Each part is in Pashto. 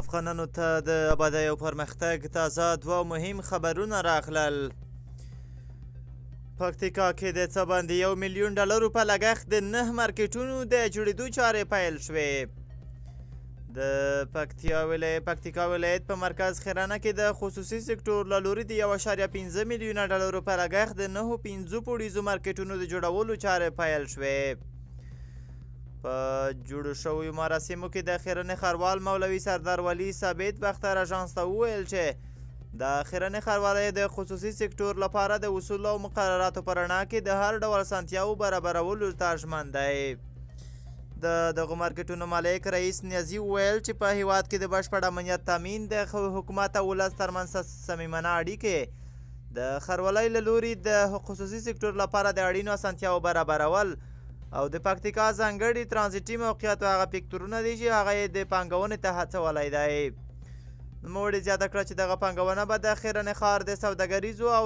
افغانانو ته د ابادۍ او پرمختګ تازه دوه مهم خبرونه راغلل. پکتیکا کې د څه باندې $1 میلیون په لګښت د 9 مارکیټونو د جوړېدو چارې پیل شوې. د پکتیکا ولایت په مرکز خیرانه کې د خصوصي سکتور له لوري د $1.5 میلیونه په لګښت د 9 پوړیزو مارکیټونو د جوړولو چارې پیل شوې. په جوړو شویو مراسمو کې د خیرنې ښاروال مولوي سردار ولي ثابت باختر اژانس ته وویل چې د خیرنې ښاروالۍ د خصوصي سکتور لپاره د اصولو او مقرراتو په رڼا کې د هر ډول اسانتیاو برابرولو ته ژمن دی. د دغو مارکیټونو مالک رئیس نیازي وویل چې په هیواد کې د بشپړ امنیت تامین د حکومت او ولس ترمنځ صمیمانه اړیکې د ښاروالۍ له لوري د خصوصي سکتور لپاره د اړینو اسانتیاو برابرول او د پکتیکا ځانګړي ترانزیټي موقعیت هغه فکتورونه دي چې هغه یې د پانګونې ته هڅولی دی. نوموړي زیاته کړه چې دغه پانګونه به د خیرنې ښار د سوداګریزو او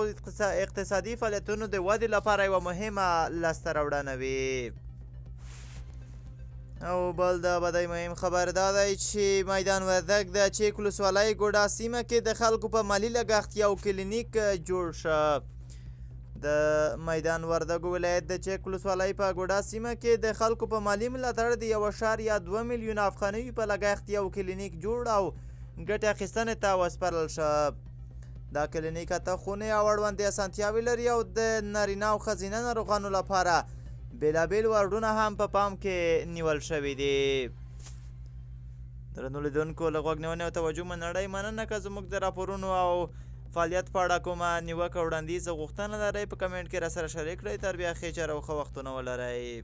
اقتصادي فعالیتونو د ودې لپاره یوه مهمه لاسته راوړنه وي. او بل د ابادۍ مهم خبر دا دی چې میدان وردګ د چیک ولسوالۍ ګوډا سیمه کې د خلکو په مالي لګښت یو کلینیک جوړ شه. د میدان وردګ ولایت د چیک ولسوالۍ په ګوډا سیمه کې د خلکو په مالي ملاتړ د $1.2 میلیون افغانیو په لګښت یو کلینیک جوړ او ګټې اخیستنې ته وسپارل شه. دا کلینیک 8 خونې او اړوندې اسانتیاوې لري او د نارینه او ښځینه ناروغانو لپاره بېلابېل واردونه هم په پام کې نیول شوي دي. درنو لیدونکو له غوږ نیونې او توجه مننه مننه که زموږ د راپورونو او فعالیت په اړه کومه نیوکه وړاندیز او غوښتنه لرئ په کمنټ کې راسره شریک کړئ. تر بیا ښې چاره او ښه وختونه ولرئ.